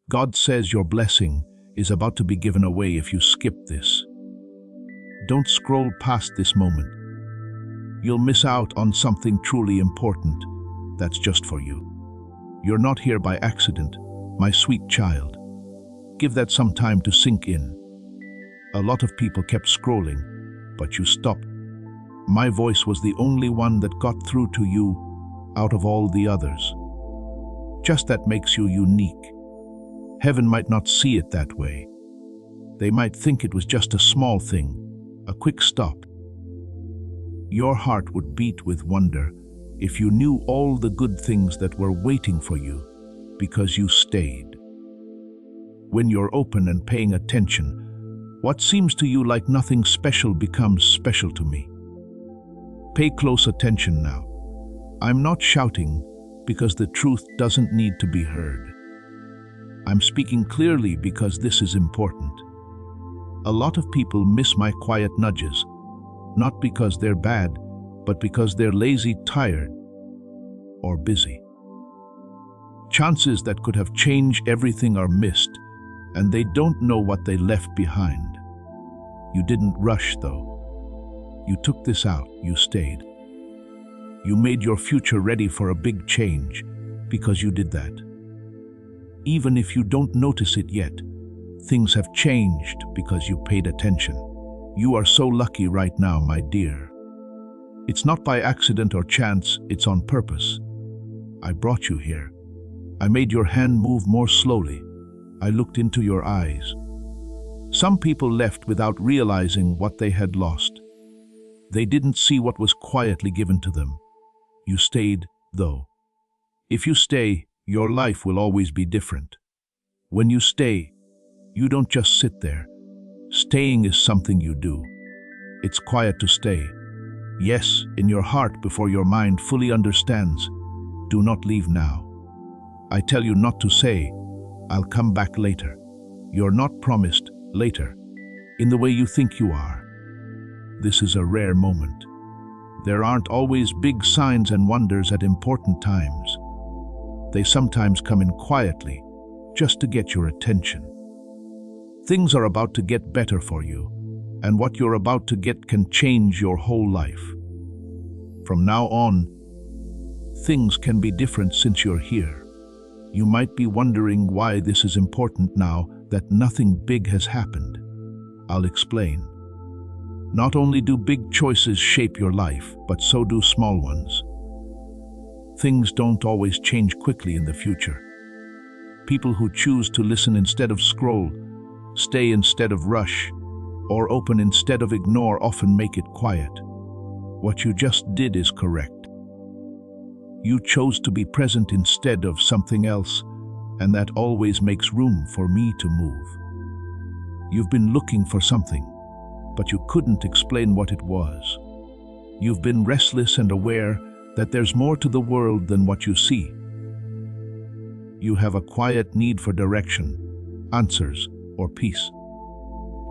God says your blessing is about to be given away if you skip this. Don't scroll past this moment. You'll miss out on something truly important that's just for you. You're not here by accident, my sweet child. Give that some time to sink in. A lot of people kept scrolling, but you stopped. My voice was the only one that got through to you out of all the others. Just that makes you unique. Heaven might not see it that way. They might think it was just a small thing, a quick stop. Your heart would beat with wonder if you knew all the good things that were waiting for you because you stayed. When you're open and paying attention, what seems to you like nothing special becomes special to me. Pay close attention now. I'm not shouting because the truth doesn't need to be heard. I'm speaking clearly because this is important. A lot of people miss my quiet nudges, not because they're bad, but because they're lazy, tired, or busy. Chances that could have changed everything are missed, and they don't know what they left behind. You didn't rush, though. You took this out, you stayed. You made your future ready for a big change because you did that. Even if you don't notice it yet, things have changed because you paid attention. You are so lucky right now, my dear. It's not by accident or chance, it's on purpose. I brought you here. I made your hand move more slowly. I looked into your eyes. Some people left without realizing what they had lost. They didn't see what was quietly given to them. You stayed, though. If you stay, your life will always be different. When you stay, you don't just sit there. Staying is something you do. It's quiet to stay. Yes, in your heart before your mind fully understands. Do not leave now. I tell you not to say, I'll come back later. You're not promised later, in the way you think you are. This is a rare moment. There aren't always big signs and wonders at important times. They sometimes come in quietly, just to get your attention. Things are about to get better for you, and what you're about to get can change your whole life. From now on, things can be different since you're here. You might be wondering why this is important now that nothing big has happened. I'll explain. Not only do big choices shape your life, but so do small ones. Things don't always change quickly in the future. People who choose to listen instead of scroll, stay instead of rush, or open instead of ignore often make it quiet. What you just did is correct. You chose to be present instead of something else, and that always makes room for me to move. You've been looking for something, but you couldn't explain what it was. You've been restless and aware that there's more to the world than what you see. You have a quiet need for direction, answers, or peace.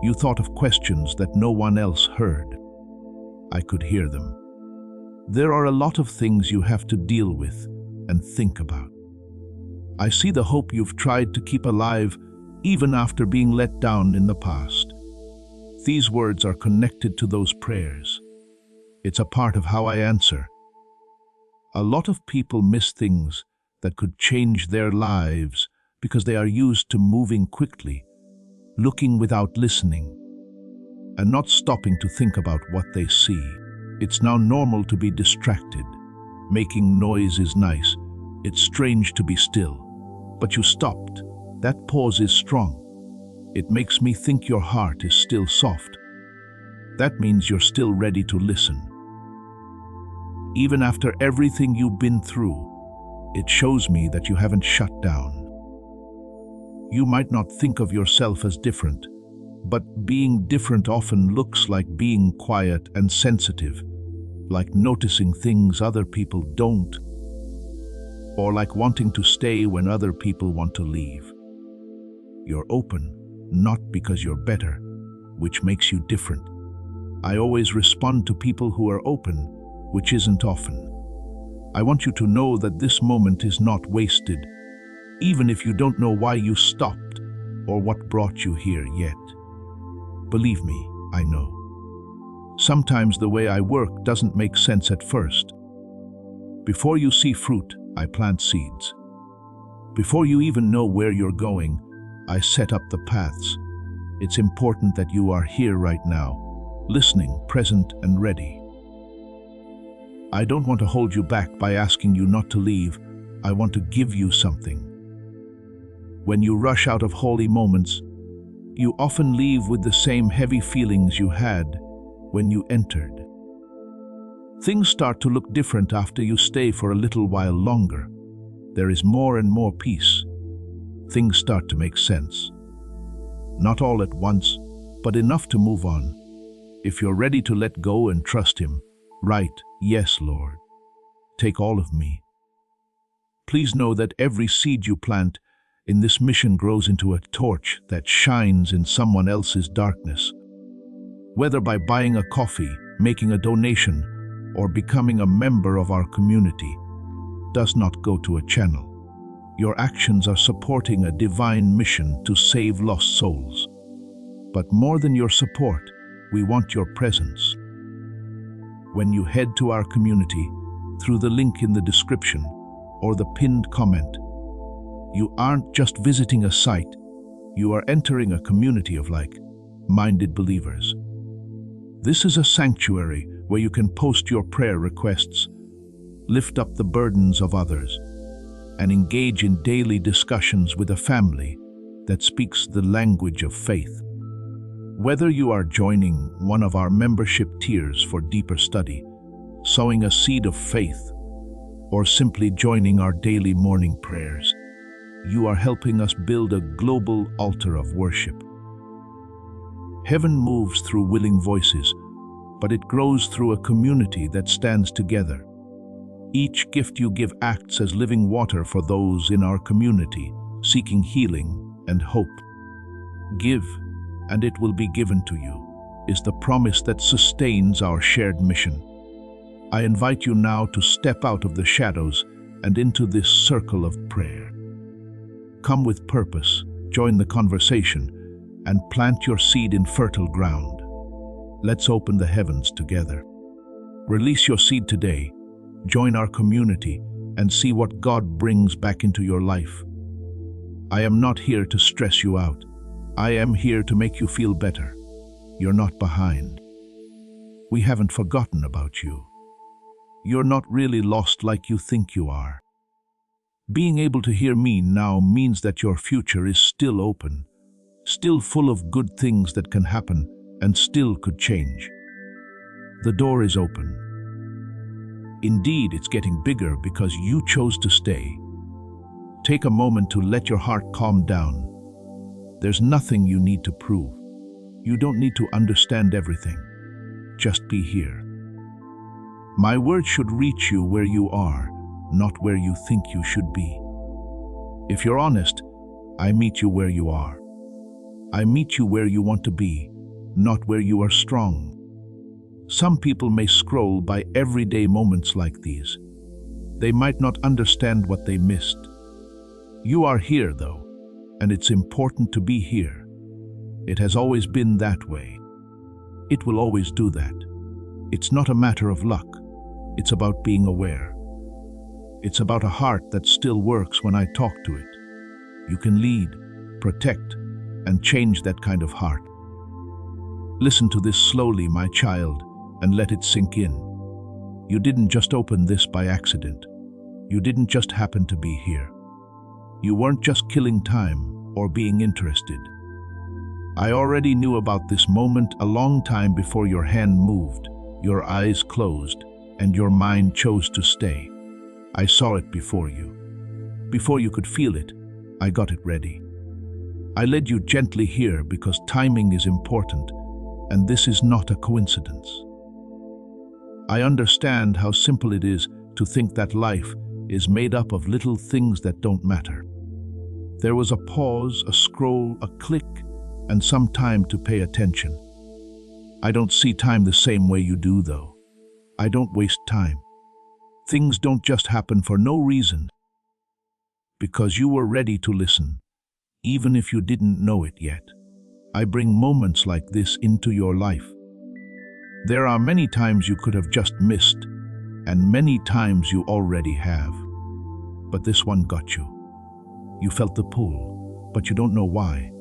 You thought of questions that no one else heard. I could hear them. There are a lot of things you have to deal with and think about. I see the hope you've tried to keep alive even after being let down in the past. These words are connected to those prayers. It's a part of how I answer. A lot of people miss things that could change their lives because they are used to moving quickly, looking without listening, and not stopping to think about what they see. It's now normal to be distracted. Making noise is nice. It's strange to be still. But you stopped. That pause is strong. It makes me think your heart is still soft. That means you're still ready to listen. Even after everything you've been through, it shows me that you haven't shut down. You might not think of yourself as different, but being different often looks like being quiet and sensitive, like noticing things other people don't, or like wanting to stay when other people want to leave. You're open, not because you're better, which makes you different. I always respond to people who are open, which isn't often. I want you to know that this moment is not wasted. even if you don't know why you stopped or what brought you here yet. Believe me, I know. Sometimes the way I work doesn't make sense at first. Before you see fruit, I plant seeds. Before you even know where you're going, I set up the paths. It's important that you are here right now, listening, present, and ready. I don't want to hold you back by asking you not to leave. I want to give you something. When you rush out of holy moments, you often leave with the same heavy feelings you had when you entered. Things start to look different after you stay for a little while longer. There is more and more peace. Things start to make sense. Not all at once, but enough to move on. If you're ready to let go and trust Him, write, "Yes, Lord. Take all of me." Please know that every seed you plant in this mission grows into a torch that shines in someone else's darkness. Whether by buying a coffee, making a donation, or becoming a member of our community, does not go to a channel. Your actions are supporting a divine mission to save lost souls. But more than your support, we want your presence. When you head to our community through the link in the description or the pinned comment, you aren't just visiting a site, you are entering a community of like-minded believers. This is a sanctuary where you can post your prayer requests, lift up the burdens of others, and engage in daily discussions with a family that speaks the language of faith. Whether you are joining one of our membership tiers for deeper study, sowing a seed of faith, or simply joining our daily morning prayers, you are helping us build a global altar of worship. Heaven moves through willing voices, but it grows through a community that stands together. Each gift you give acts as living water for those in our community, seeking healing and hope. Give, and it will be given to you, is the promise that sustains our shared mission. I invite you now to step out of the shadows and into this circle of prayer. Come with purpose, join the conversation, and plant your seed in fertile ground. Let's open the heavens together. Release your seed today, join our community, and see what God brings back into your life. I am not here to stress you out. I am here to make you feel better. You're not behind. We haven't forgotten about you. You're not really lost like you think you are. Being able to hear me now means that your future is still open, still full of good things that can happen and still could change. The door is open. Indeed, it's getting bigger because you chose to stay. Take a moment to let your heart calm down. There's nothing you need to prove. You don't need to understand everything. Just be here. My word should reach you where you are, not where you think you should be. If you're honest, I meet you where you are. I meet you where you want to be, not where you are strong. Some people may scroll by everyday moments like these. They might not understand what they missed. You are here, though, and it's important to be here. It has always been that way. It will always do that. It's not a matter of luck. It's about being aware. It's about a heart that still works when I talk to it. You can lead, protect, and change that kind of heart. Listen to this slowly, my child, and let it sink in. You didn't just open this by accident. You didn't just happen to be here. You weren't just killing time or being interested. I already knew about this moment a long time before your hand moved, your eyes closed, and your mind chose to stay. I saw it before you. Before you could feel it, I got it ready. I led you gently here because timing is important, and this is not a coincidence. I understand how simple it is to think that life is made up of little things that don't matter. There was a pause, a scroll, a click, and some time to pay attention. I don't see time the same way you do, though. I don't waste time. Things don't just happen for no reason. because you were ready to listen, even if you didn't know it yet. I bring moments like this into your life. There are many times you could have just missed, and many times you already have. But this one got you. You felt the pull, but you don't know why.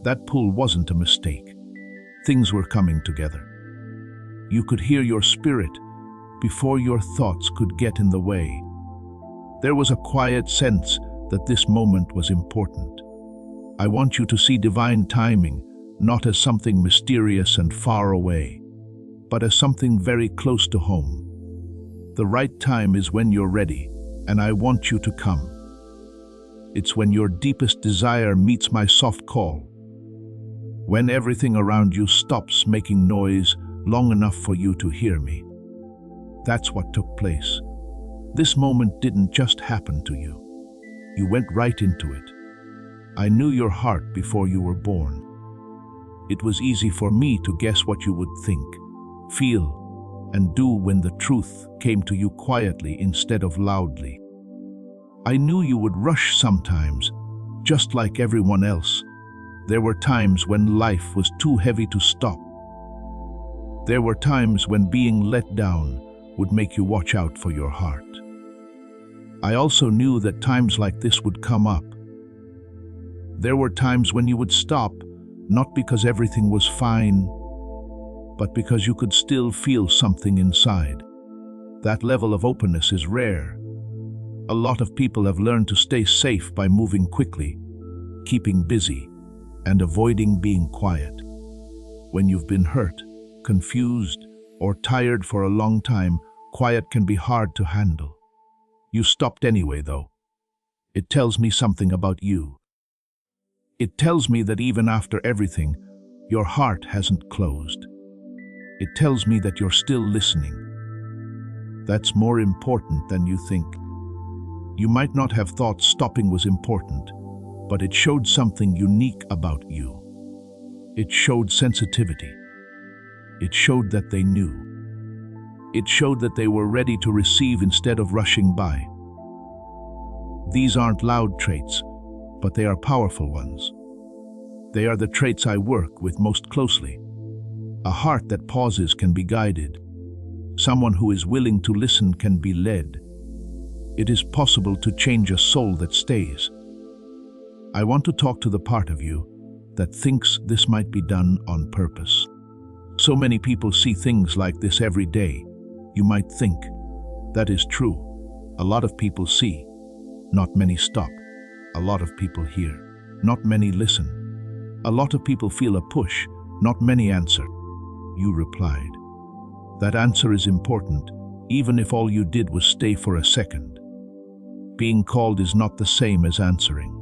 That pull wasn't a mistake. Things were coming together. You could hear your spirit before your thoughts could get in the way. There was a quiet sense that this moment was important. I want you to see divine timing not as something mysterious and far away, but as something very close to home. The right time is when you're ready, and I want you to come. It's when your deepest desire meets my soft call. When everything around you stops making noise long enough for you to hear me. That's what took place. This moment didn't just happen to you. You went right into it. I knew your heart before you were born. It was easy for me to guess what you would think, feel, and do when the truth came to you quietly instead of loudly. I knew you would rush sometimes, just like everyone else. There were times when life was too heavy to stop. There were times when being let down would make you watch out for your heart. I also knew that times like this would come up. There were times when you would stop, not because everything was fine, but because you could still feel something inside. That level of openness is rare. A lot of people have learned to stay safe by moving quickly, keeping busy, and avoiding being quiet. When you've been hurt, confused, or tired for a long time, quiet can be hard to handle. You stopped anyway, though. It tells me something about you. It tells me that even after everything, your heart hasn't closed. It tells me that you're still listening. That's more important than you think. You might not have thought stopping was important, but it showed something unique about you. It showed sensitivity. It showed that they knew. It showed that they were ready to receive instead of rushing by. These aren't loud traits, but they are powerful ones. They are the traits I work with most closely. A heart that pauses can be guided. Someone who is willing to listen can be led. It is possible to change a soul that stays. I want to talk to the part of you that thinks this might be done on purpose. So many people see things like this every day. You might think, that is true. A lot of people see. Not many stop. A lot of people hear. Not many listen. A lot of people feel a push. Not many answer. You replied. That answer is important, even if all you did was stay for a second. Being called is not the same as answering.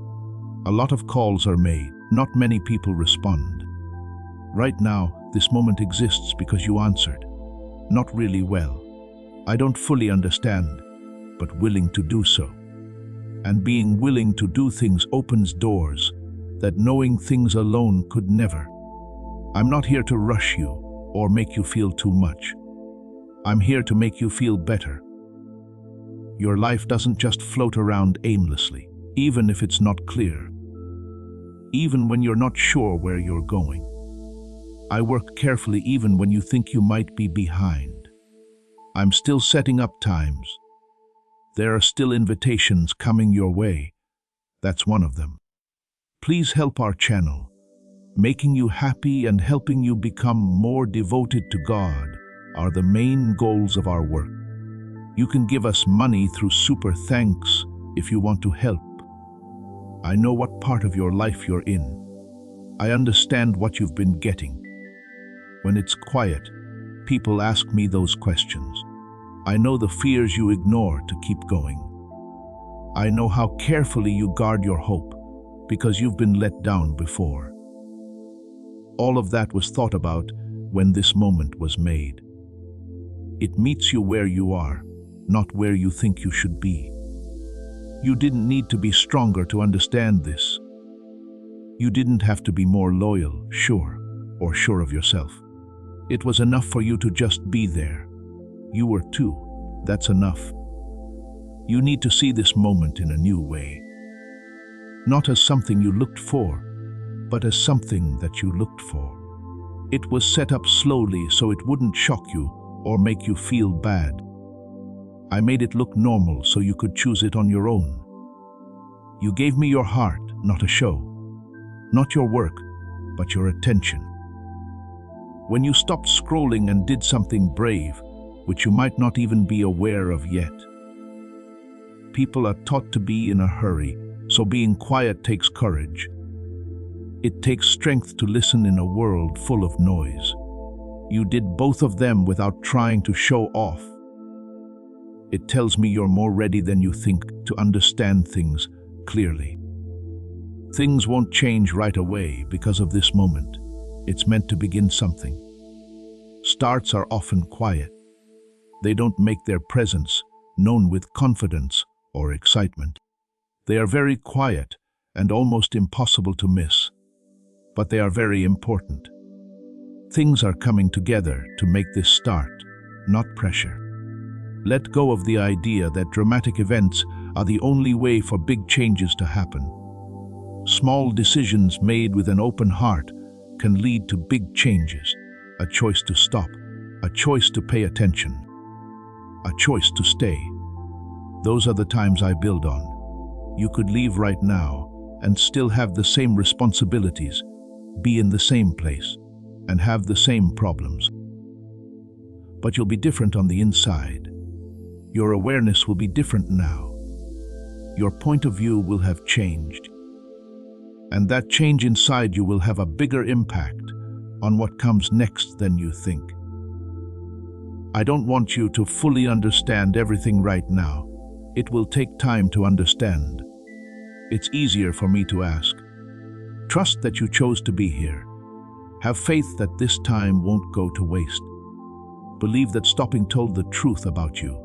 A lot of calls are made. Not many people respond. Right now, this moment exists because you answered. Not really well. I don't fully understand, but willing to do so. And being willing to do things opens doors that knowing things alone could never. I'm not here to rush you or make you feel too much. I'm here to make you feel better. Your life doesn't just float around aimlessly, even if it's not clear. Even when you're not sure where you're going. I work carefully even when you think you might be behind. I'm still setting up times. There are still invitations coming your way. That's one of them. Please help our channel. Making you happy and helping you become more devoted to God are the main goals of our work. You can give us money through Super Thanks if you want to help. I know what part of your life you're in. I understand what you've been getting. When it's quiet, people ask me those questions. I know the fears you ignore to keep going. I know how carefully you guard your hope because you've been let down before. All of that was thought about when this moment was made. It meets you where you are, not where you think you should be. You didn't need to be stronger to understand this. You didn't have to be more loyal, sure, or sure of yourself. It was enough for you to just be there. You were too. That's enough. You need to see this moment in a new way. not as something you looked for, but as something that you looked for. It was set up slowly so it wouldn't shock you or make you feel bad. I made it look normal so you could choose it on your own. You gave me your heart, not a show. Not your work, but your attention. When you stopped scrolling and did something brave, which you might not even be aware of yet. People are taught to be in a hurry, so being quiet takes courage. It takes strength to listen in a world full of noise. You did both of them without trying to show off. It tells me you're more ready than you think to understand things clearly. Things won't change right away because of this moment. It's meant to begin something. Starts are often quiet. They don't make their presence known with confidence or excitement. They are very quiet and almost impossible to miss. But they are very important. Things are coming together to make this start, not pressure. Let go of the idea that dramatic events are the only way for big changes to happen. Small decisions made with an open heart can lead to big changes. A choice to stop, a choice to pay attention, a choice to stay. Those are the times I build on. You could leave right now and still have the same responsibilities, be in the same place, and have the same problems. But you'll be different on the inside. Your awareness will be different now. Your point of view will have changed. And that change inside you will have a bigger impact on what comes next than you think. I don't want you to fully understand everything right now. It will take time to understand. It's easier for me to ask. Trust that you chose to be here. Have faith that this time won't go to waste. Believe that stopping told the truth about you.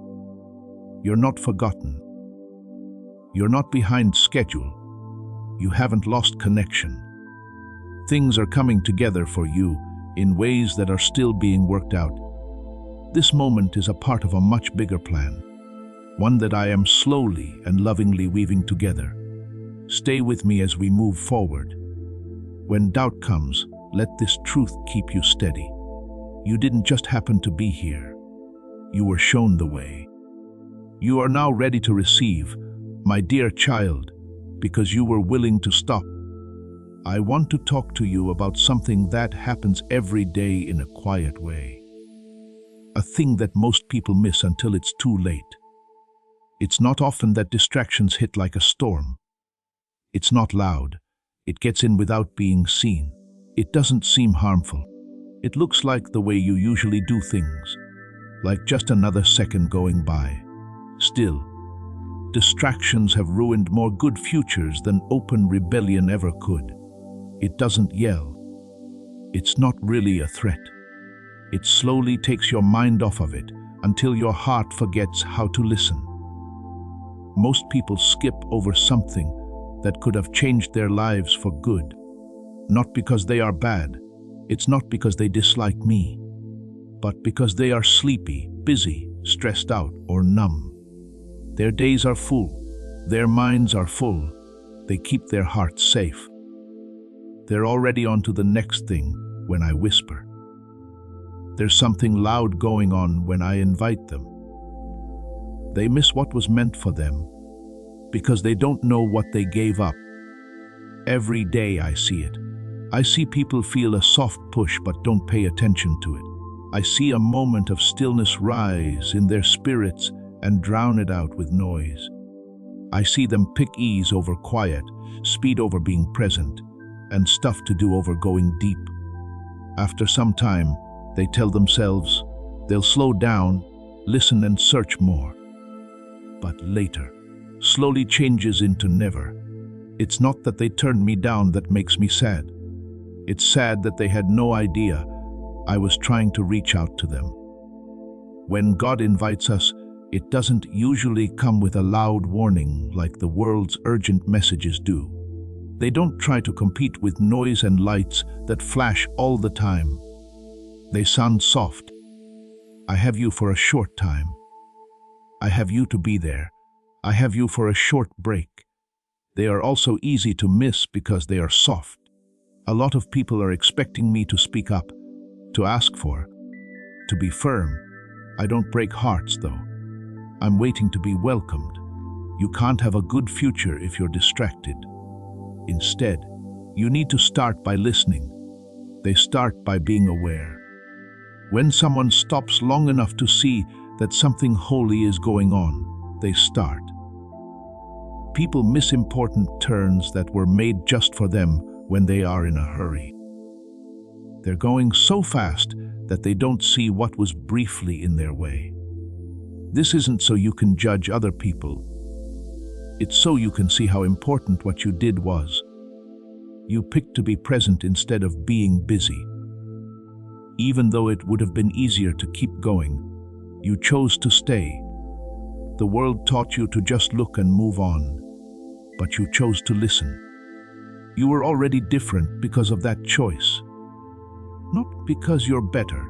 You're not forgotten. You're not behind schedule. You haven't lost connection. Things are coming together for you in ways that are still being worked out. This moment is a part of a much bigger plan, one that I am slowly and lovingly weaving together. Stay with me as we move forward. When doubt comes, let this truth keep you steady. You didn't just happen to be here. You were shown the way. You are now ready to receive, my dear child, because you were willing to stop. I want to talk to you about something that happens every day in a quiet way. A thing that most people miss until it's too late. It's not often that distractions hit like a storm. It's not loud. It gets in without being seen. It doesn't seem harmful. It looks like the way you usually do things, like just another second going by. Still, distractions have ruined more good futures than open rebellion ever could. It doesn't yell. It's not really a threat. It slowly takes your mind off of it until your heart forgets how to listen. Most people skip over something that could have changed their lives for good. Not because they are bad. It's not because they dislike me, but because they are sleepy, busy, stressed out, or numb. Their days are full. Their minds are full. They keep their hearts safe. They're already on to the next thing when I whisper. There's something loud going on when I invite them. They miss what was meant for them because they don't know what they gave up. Every day I see it. I see people feel a soft push but don't pay attention to it. I see a moment of stillness rise in their spirits and drown it out with noise. I see them pick ease over quiet, speed over being present, and stuff to do over going deep. After some time, they tell themselves they'll slow down, listen and search more. But later, slowly changes into never. It's not that they turned me down that makes me sad. It's sad that they had no idea I was trying to reach out to them. When God invites us, it doesn't usually come with a loud warning like the world's urgent messages do. They don't try to compete with noise and lights that flash all the time. They sound soft. I have you for a short time. I have you to be there. I have you for a short break. They are also easy to miss because they are soft. A lot of people are expecting me to speak up, to ask for, to be firm. I don't break hearts, though. I'm waiting to be welcomed. You can't have a good future if you're distracted. Instead, you need to start by listening. They start by being aware. When someone stops long enough to see that something holy is going on, they start. People miss important turns that were made just for them when they are in a hurry. They're going so fast that they don't see what was briefly in their way. This isn't so you can judge other people. It's so you can see how important what you did was. You picked to be present instead of being busy. Even though it would have been easier to keep going, you chose to stay. The world taught you to just look and move on, but you chose to listen. You were already different because of that choice. Not because you're better,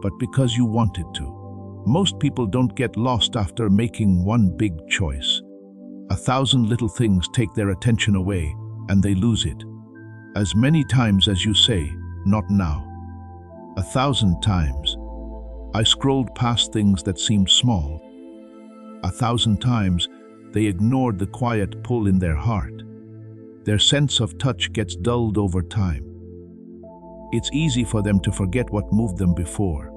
but because you wanted to. Most people don't get lost after making one big choice. 1,000 little things take their attention away, and they lose it. As many times as you say, "Not now." 1,000 times. I scrolled past things that seemed small. 1,000 times, they ignored the quiet pull in their heart. Their sense of touch gets dulled over time. It's easy for them to forget what moved them before.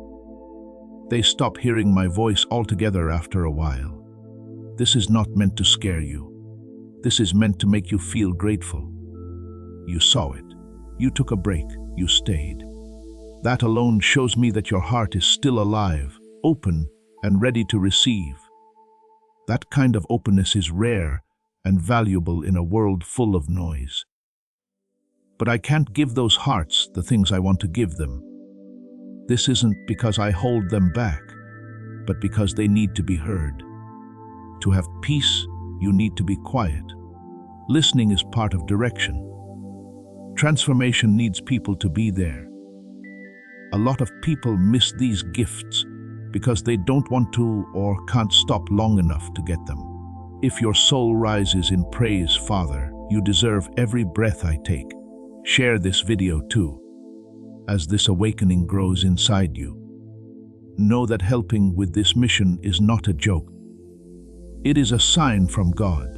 They stop hearing my voice altogether after a while. This is not meant to scare you. This is meant to make you feel grateful. You saw it. You took a break. You stayed. That alone shows me that your heart is still alive, open, and ready to receive. That kind of openness is rare and valuable in a world full of noise. But I can't give those hearts the things I want to give them. This isn't because I hold them back, but because they need to be heard. To have peace, you need to be quiet. Listening is part of direction. Transformation needs people to be there. A lot of people miss these gifts because they don't want to or can't stop long enough to get them. If your soul rises in praise, Father, you deserve every breath I take. Share this video too, as this awakening grows inside you. Know that helping with this mission is not a joke. It is a sign from God.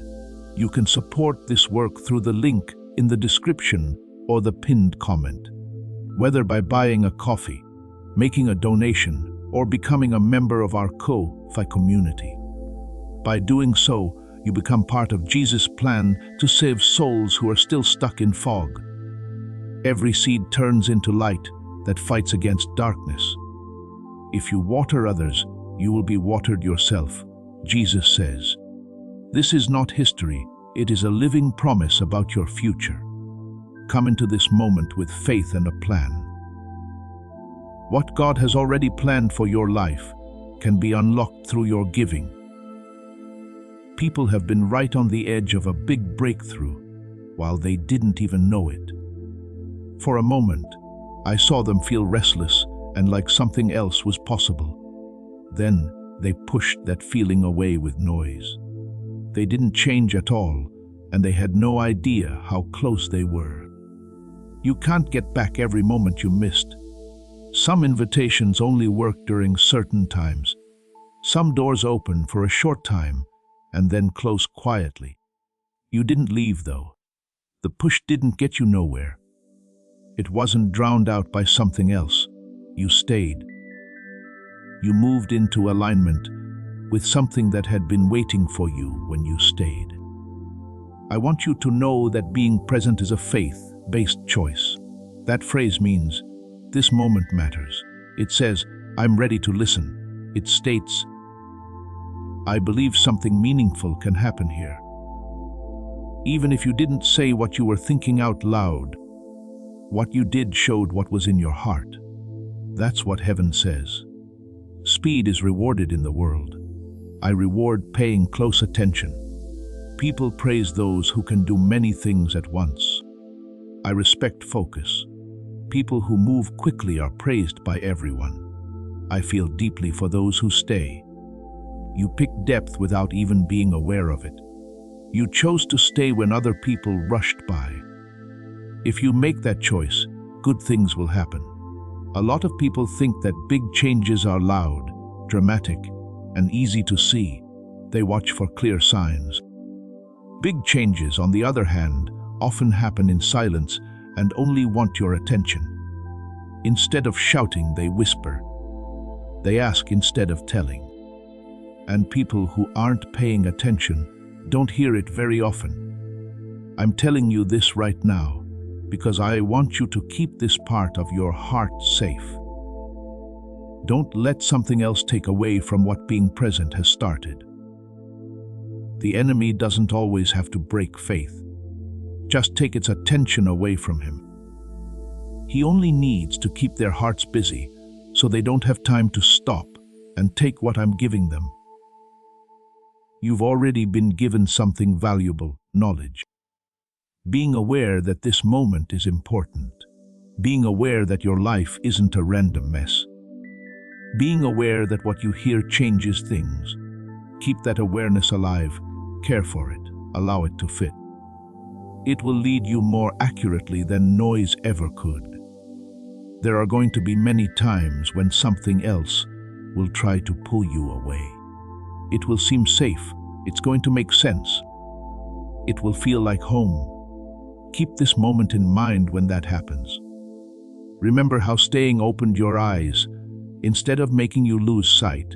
You can support this work through the link in the description or the pinned comment. Whether by buying a coffee, making a donation, or becoming a member of our Ko-Fi community. By doing so, you become part of Jesus' plan to save souls who are still stuck in fog. Every seed turns into light that fights against darkness. If you water others, you will be watered yourself, Jesus says. This is not history, it is a living promise about your future. Come into this moment with faith and a plan. What God has already planned for your life can be unlocked through your giving. People have been right on the edge of a big breakthrough while they didn't even know it. For a moment, I saw them feel restless and like something else was possible. Then they pushed that feeling away with noise. They didn't change at all, and they had no idea how close they were. You can't get back every moment you missed. Some invitations only work during certain times. Some doors open for a short time and then close quietly. You didn't leave, though. The push didn't get you nowhere. It wasn't drowned out by something else. You stayed. You moved into alignment with something that had been waiting for you when you stayed. I want you to know that being present is a faith-based choice. That phrase means, this moment matters. It says, I'm ready to listen. It states, I believe something meaningful can happen here. Even if you didn't say what you were thinking out loud, what you did showed what was in your heart. That's what heaven says. Speed is rewarded in the world. I reward paying close attention. People praise those who can do many things at once. I respect focus. People who move quickly are praised by everyone. I feel deeply for those who stay. You pick depth without even being aware of it. You chose to stay when other people rushed by. If you make that choice, good things will happen. A lot of people think that big changes are loud, dramatic, and easy to see. They watch for clear signs. Big changes, on the other hand, often happen in silence and only want your attention. Instead of shouting, they whisper. They ask instead of telling. And people who aren't paying attention don't hear it very often. I'm telling you this right now because I want you to keep this part of your heart safe. Don't let something else take away from what being present has started. The enemy doesn't always have to break faith. Just take its attention away from him. He only needs to keep their hearts busy so they don't have time to stop and take what I'm giving them. You've already been given something valuable, knowledge. Being aware that this moment is important. Being aware that your life isn't a random mess. Being aware that what you hear changes things. Keep that awareness alive. Care for it. Allow it to fit. It will lead you more accurately than noise ever could. There are going to be many times when something else will try to pull you away. It will seem safe. It's going to make sense. It will feel like home. Keep this moment in mind when that happens. Remember how staying opened your eyes instead of making you lose sight.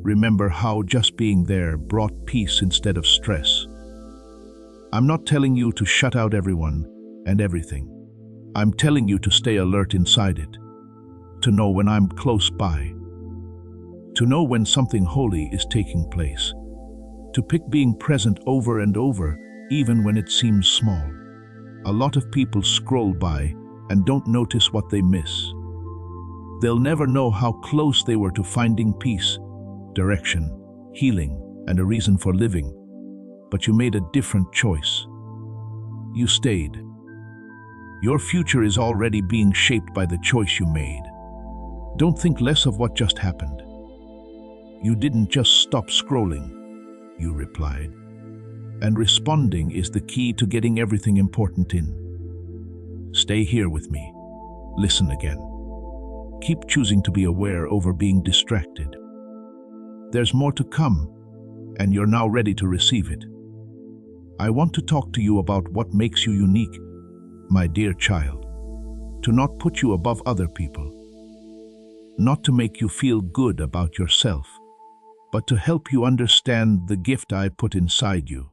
Remember how just being there brought peace instead of stress. I'm not telling you to shut out everyone and everything. I'm telling you to stay alert inside it, to know when I'm close by, to know when something holy is taking place, to pick being present over and over, even when it seems small. A lot of people scroll by and don't notice what they miss. They'll never know how close they were to finding peace, direction, healing, and a reason for living. But you made a different choice. You stayed. Your future is already being shaped by the choice you made. Don't think less of what just happened. You didn't just stop scrolling, you replied. And responding is the key to getting everything important in. Stay here with me. Listen again. Keep choosing to be aware over being distracted. There's more to come, and you're now ready to receive it. I want to talk to you about what makes you unique, my dear child. To not put you above other people. Not to make you feel good about yourself, but to help you understand the gift I put inside you.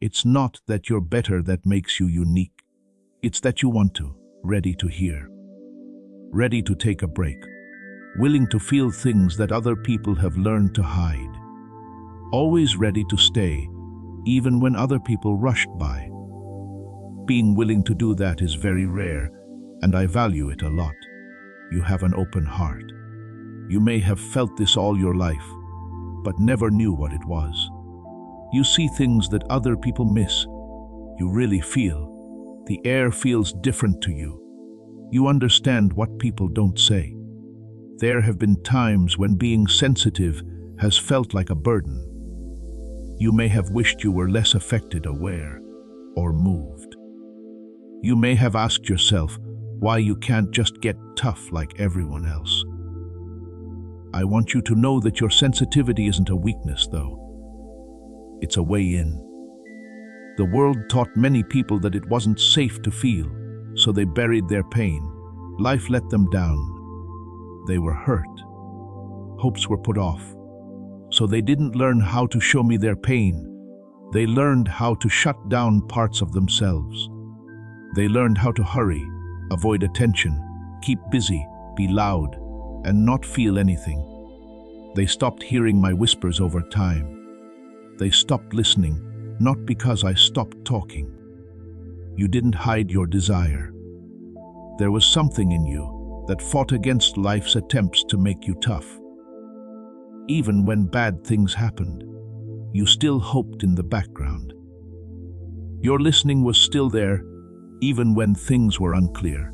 It's not that you're better that makes you unique. It's that you want to, ready to hear. Ready to take a break. Willing to feel things that other people have learned to hide. Always ready to stay, even when other people rushed by. Being willing to do that is very rare, and I value it a lot. You have an open heart. You may have felt this all your life, but never knew what it was. You see things that other people miss. You really feel. The air feels different to you. You understand what people don't say. There have been times when being sensitive has felt like a burden. You may have wished you were less affected, aware, or moved. You may have asked yourself why you can't just get tough like everyone else. I want you to know that your sensitivity isn't a weakness, though. It's a way in. The world taught many people that it wasn't safe to feel, so they buried their pain. Life let them down. They were hurt. Hopes were put off. So they didn't learn how to show me their pain. They learned how to shut down parts of themselves. They learned how to hurry, avoid attention, keep busy, be loud, and not feel anything. They stopped hearing my whispers over time. They stopped listening, not because I stopped talking. You didn't hide your desire. There was something in you that fought against life's attempts to make you tough. Even when bad things happened, you still hoped in the background. Your listening was still there, even when things were unclear.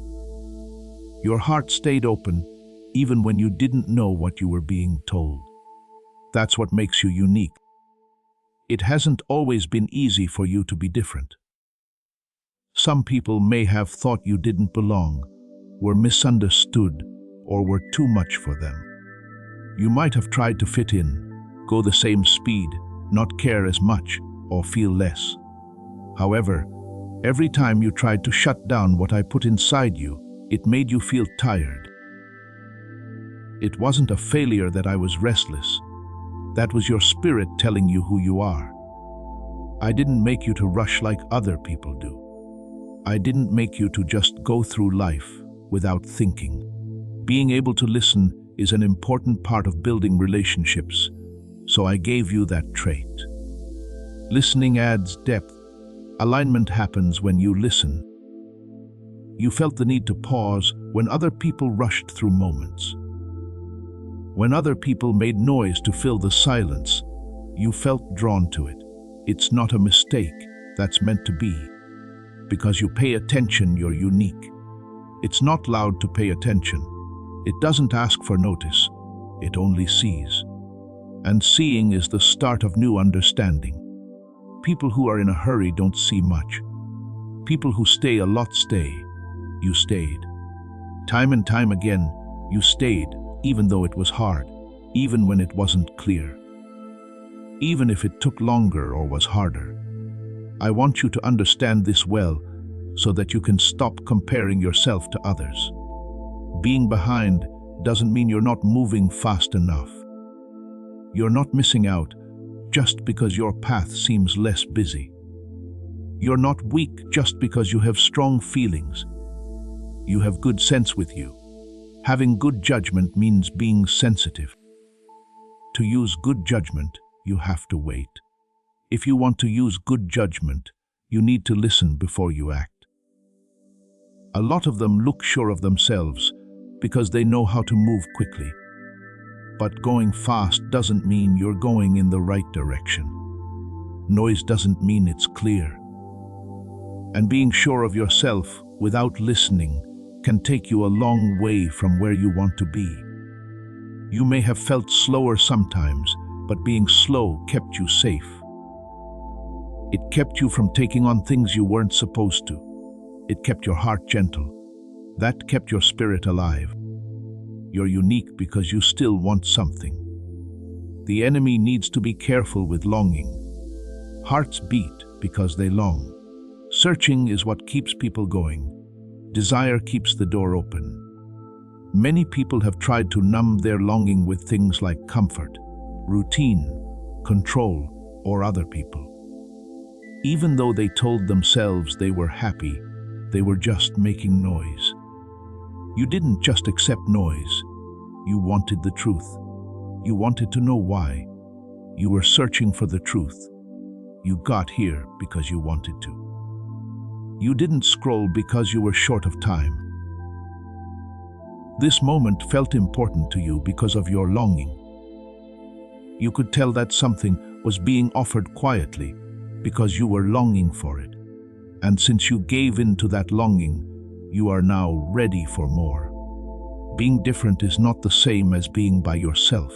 Your heart stayed open, even when you didn't know what you were being told. That's what makes you unique. It hasn't always been easy for you to be different. Some people may have thought you didn't belong, were misunderstood, or were too much for them. You might have tried to fit in, go the same speed, not care as much, or feel less. However, every time you tried to shut down what I put inside you, it made you feel tired. It wasn't a failure that I was restless. That was your spirit telling you who you are. I didn't make you to rush like other people do. I didn't make you to just go through life without thinking. Being able to listen is an important part of building relationships, so I gave you that trait. Listening adds depth. Alignment happens when you listen. You felt the need to pause when other people rushed through moments. When other people made noise to fill the silence, you felt drawn to it. It's not a mistake, that's meant to be. Because you pay attention, you're unique. It's not loud to pay attention. It doesn't ask for notice, it only sees. And seeing is the start of new understanding. People who are in a hurry don't see much. People who stay a lot stay. You stayed. Time and time again, you stayed, even though it was hard, even when it wasn't clear. Even if it took longer or was harder. I want you to understand this well, so that you can stop comparing yourself to others. Being behind doesn't mean you're not moving fast enough. You're not missing out just because your path seems less busy. You're not weak just because you have strong feelings. You have good sense with you. Having good judgment means being sensitive. To use good judgment, you have to wait. If you want to use good judgment, you need to listen before you act. A lot of them look sure of themselves because they know how to move quickly. But going fast doesn't mean you're going in the right direction. Noise doesn't mean it's clear. And being sure of yourself without listening can take you a long way from where you want to be. You may have felt slower sometimes, but being slow kept you safe. It kept you from taking on things you weren't supposed to. It kept your heart gentle. That kept your spirit alive. You're unique because you still want something. The enemy needs to be careful with longing. Hearts beat because they long. Searching is what keeps people going. Desire keeps the door open. Many people have tried to numb their longing with things like comfort, routine, control, or other people. Even though they told themselves they were happy, they were just making noise. You didn't just accept noise. You wanted the truth. You wanted to know why. You were searching for the truth. You got here because you wanted to. You didn't scroll because you were short of time. This moment felt important to you because of your longing. You could tell that something was being offered quietly because you were longing for it. And since you gave in to that longing, you are now ready for more. Being different is not the same as being by yourself.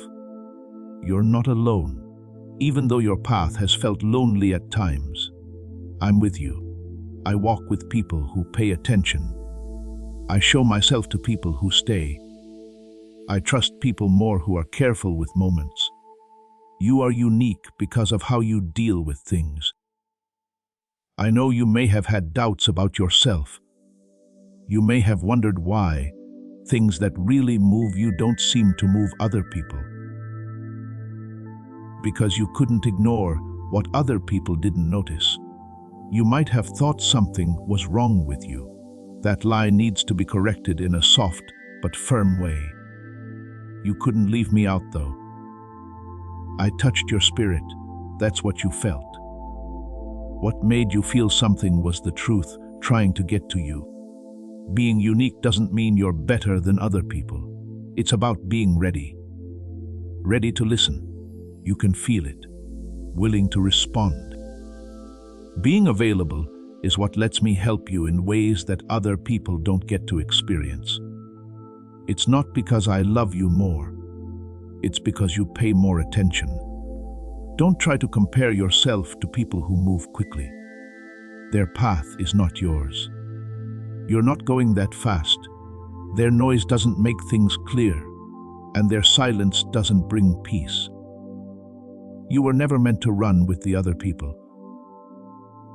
You're not alone, even though your path has felt lonely at times. I'm with you. I walk with people who pay attention. I show myself to people who stay. I trust people more who are careful with moments. You are unique because of how you deal with things. I know you may have had doubts about yourself. You may have wondered why things that really move you don't seem to move other people. Because you couldn't ignore what other people didn't notice. You might have thought something was wrong with you. That lie needs to be corrected in a soft but firm way. You couldn't leave me out though. I touched your spirit. That's what you felt. What made you feel something was the truth trying to get to you. Being unique doesn't mean you're better than other people. It's about being ready. Ready to listen. You can feel it. Willing to respond. Being available is what lets me help you in ways that other people don't get to experience. It's not because I love you more. It's because you pay more attention. Don't try to compare yourself to people who move quickly. Their path is not yours. You're not going that fast. Their noise doesn't make things clear, and their silence doesn't bring peace. You were never meant to run with the other people.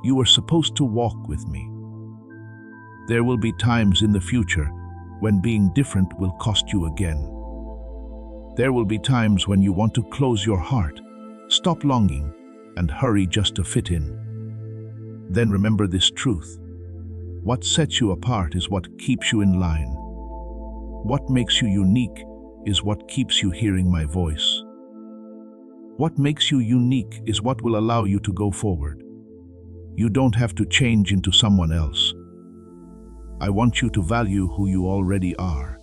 You were supposed to walk with me. There will be times in the future when being different will cost you again. There will be times when you want to close your heart, stop longing, and hurry just to fit in. Then remember this truth. What sets you apart is what keeps you in line. What makes you unique is what keeps you hearing my voice. What makes you unique is what will allow you to go forward. You don't have to change into someone else. I want you to value who you already are.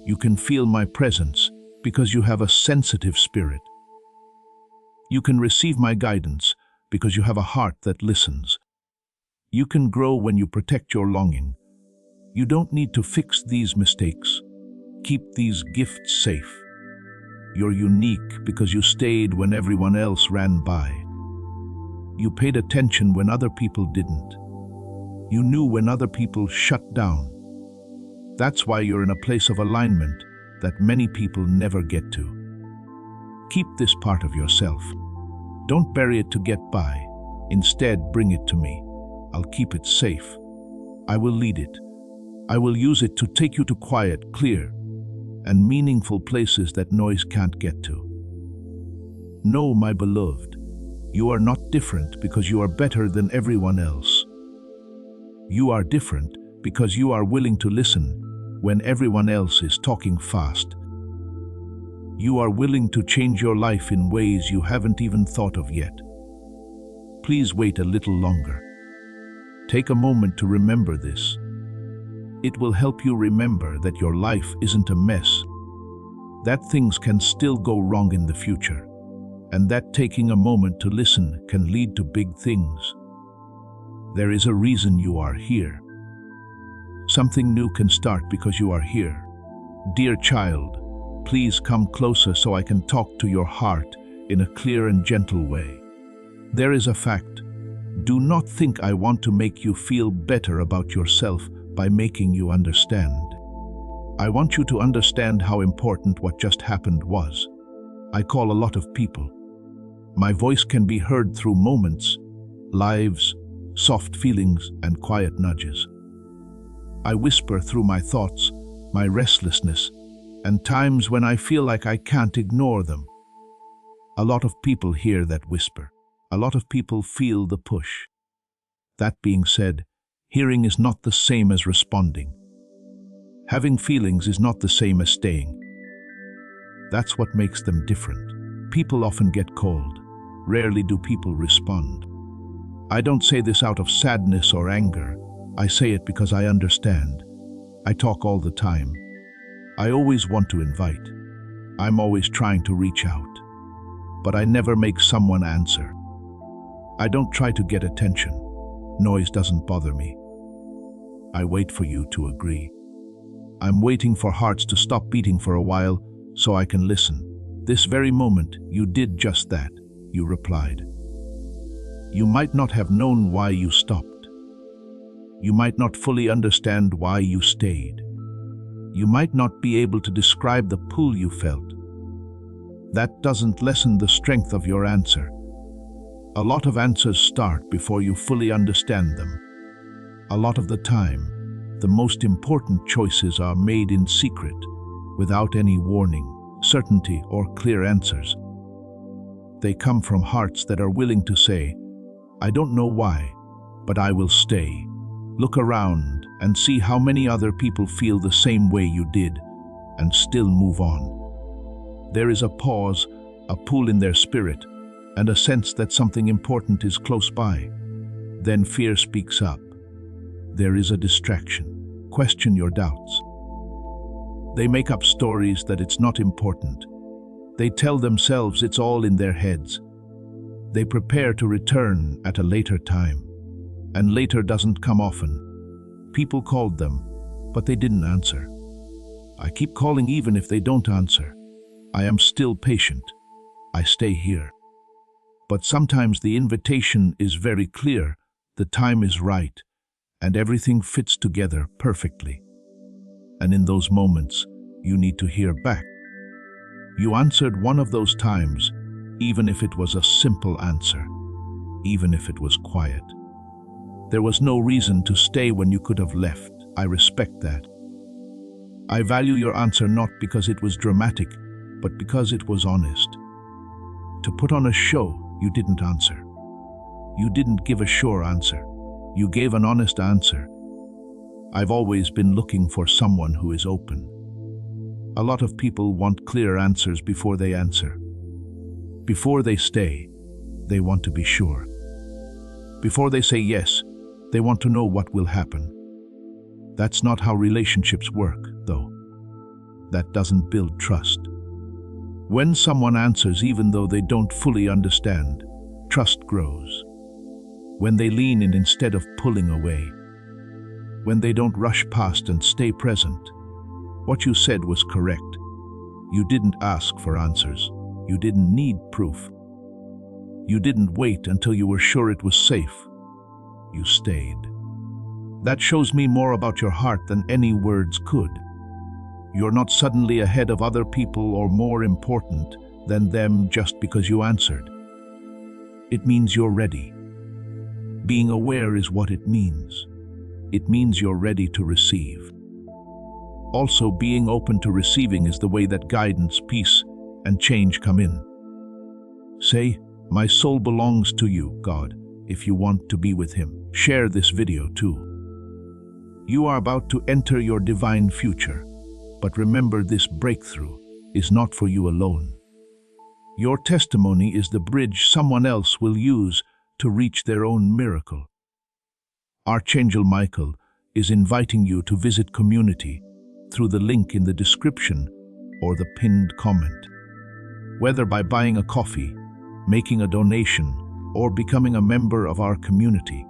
You can feel my presence because you have a sensitive spirit. You can receive my guidance because you have a heart that listens. You can grow when you protect your longing. You don't need to fix these mistakes. Keep these gifts safe. You're unique because you stayed when everyone else ran by. You paid attention when other people didn't. You knew when other people shut down. That's why you're in a place of alignment that many people never get to. Keep this part of yourself. Don't bury it to get by. Instead, bring it to me. I'll keep it safe. I will lead it. I will use it to take you to quiet, clear, and meaningful places that noise can't get to. No, my beloved, you are not different because you are better than everyone else. You are different because you are willing to listen when everyone else is talking fast. You are willing to change your life in ways you haven't even thought of yet. Please wait a little longer. Take a moment to remember this. It will help you remember that your life isn't a mess, that things can still go wrong in the future, and that taking a moment to listen can lead to big things. There is a reason you are here. Something new can start because you are here. Dear child, please come closer so I can talk to your heart in a clear and gentle way. There is a fact. Do not think I want to make you feel better about yourself by making you understand. I want you to understand how important what just happened was. I call a lot of people. My voice can be heard through moments, lives, soft feelings, and quiet nudges. I whisper through my thoughts, my restlessness, and times when I feel like I can't ignore them. A lot of people hear that whisper. A lot of people feel the push. That being said, hearing is not the same as responding. Having feelings is not the same as staying. That's what makes them different. People often get cold. Rarely do people respond. I don't say this out of sadness or anger. I say it because I understand. I talk all the time. I always want to invite. I'm always trying to reach out. But I never make someone answer. I don't try to get attention. Noise doesn't bother me. I wait for you to agree. I'm waiting for hearts to stop beating for a while so I can listen. This very moment, you did just that. You replied. You might not have known why you stopped. You might not fully understand why you stayed. You might not be able to describe the pull you felt. That doesn't lessen the strength of your answer. A lot of answers start before you fully understand them. A lot of the time, the most important choices are made in secret, without any warning, certainty, or clear answers. They come from hearts that are willing to say, I don't know why, but I will stay. Look around and see how many other people feel the same way you did and still move on. There is a pause, a pull in their spirit, and a sense that something important is close by. Then fear speaks up. There is a distraction. Question your doubts. They make up stories that it's not important. They tell themselves it's all in their heads. They prepare to return at a later time. And later doesn't come often. People called them, but they didn't answer. I keep calling even if they don't answer. I am still patient. I stay here. But sometimes the invitation is very clear, the time is right, and everything fits together perfectly. And in those moments, you need to hear back. You answered one of those times, even if it was a simple answer, even if it was quiet. There was no reason to stay when you could have left. I respect that. I value your answer not because it was dramatic, but because it was honest. To put on a show, you didn't answer. You didn't give a sure answer. You gave an honest answer. I've always been looking for someone who is open. A lot of people want clear answers before they answer. Before they stay, they want to be sure. Before they say yes, they want to know what will happen. That's not how relationships work, though. That doesn't build trust. When someone answers even though they don't fully understand, trust grows. When they lean in instead of pulling away. When they don't rush past and stay present. What you said was correct. You didn't ask for answers. You didn't need proof. You didn't wait until you were sure it was safe. You stayed. That shows me more about your heart than any words could. You're not suddenly ahead of other people or more important than them just because you answered. It means you're ready. Being aware is what it means. It means you're ready to receive. Also, being open to receiving is the way that guidance, peace, and change come in. Say, "My soul belongs to you, God," if you want to be with Him. Share this video too. You are about to enter your divine future, but remember, this breakthrough is not for you alone. Your testimony is the bridge someone else will use to reach their own miracle. Archangel Michael is inviting you to visit community through the link in the description or the pinned comment. Whether by buying a coffee, making a donation, or becoming a member of our community,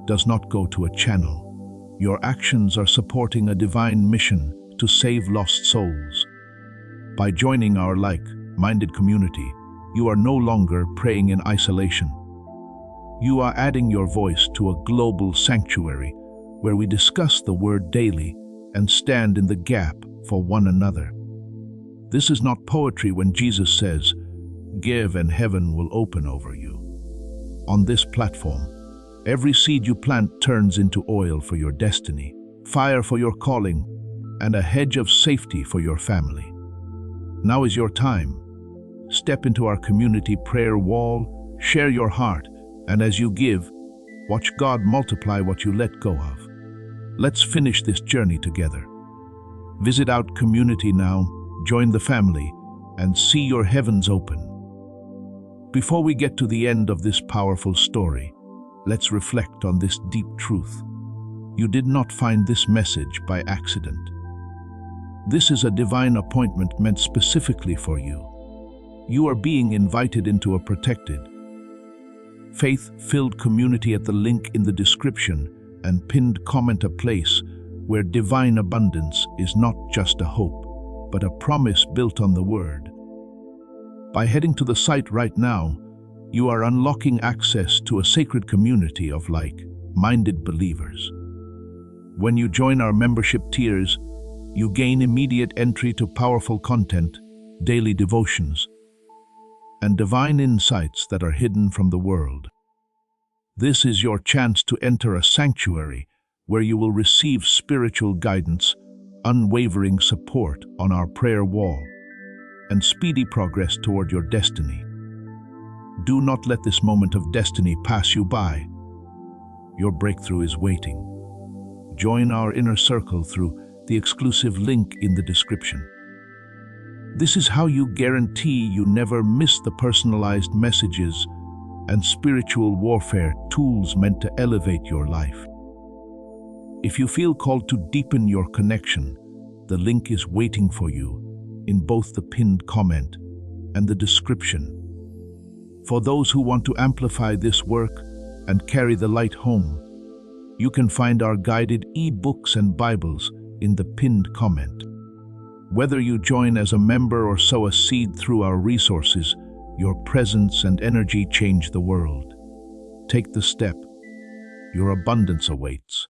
does not go to a channel. Your actions are supporting a divine mission to save lost souls. By joining our like-minded community, you are no longer praying in isolation. You are adding your voice to a global sanctuary where we discuss the Word daily and stand in the gap for one another. This is not poetry when Jesus says, "Give and heaven will open over you." On this platform, every seed you plant turns into oil for your destiny, fire for your calling, and a hedge of safety for your family. Now is your time. Step into our community prayer wall, share your heart, and as you give, watch God multiply what you let go of. Let's finish this journey together. Visit our community now, join the family, and see your heavens open. Before we get to the end of this powerful story, let's reflect on this deep truth. You did not find this message by accident. This is a divine appointment meant specifically for you. You are being invited into a protected, faith-filled community at the link in the description and pinned comment, a place where divine abundance is not just a hope, but a promise built on the Word. By heading to the site right now, you are unlocking access to a sacred community of like-minded believers. When you join our membership tiers, you gain immediate entry to powerful content, daily devotions, and divine insights that are hidden from the world. This is your chance to enter a sanctuary where you will receive spiritual guidance, unwavering support on our prayer wall, and speedy progress toward your destiny. Do not let this moment of destiny pass you by. Your breakthrough is waiting. Join our inner circle through the exclusive link in the description. This is how you guarantee you never miss the personalized messages and spiritual warfare tools meant to elevate your life. If you feel called to deepen your connection, the link is waiting for you in both the pinned comment and the description. For those who want to amplify this work and carry the light home, you can find our guided e-books and Bibles in the pinned comment. Whether you join as a member or sow a seed through our resources, Your presence and energy change the world. Take the step. Your abundance awaits.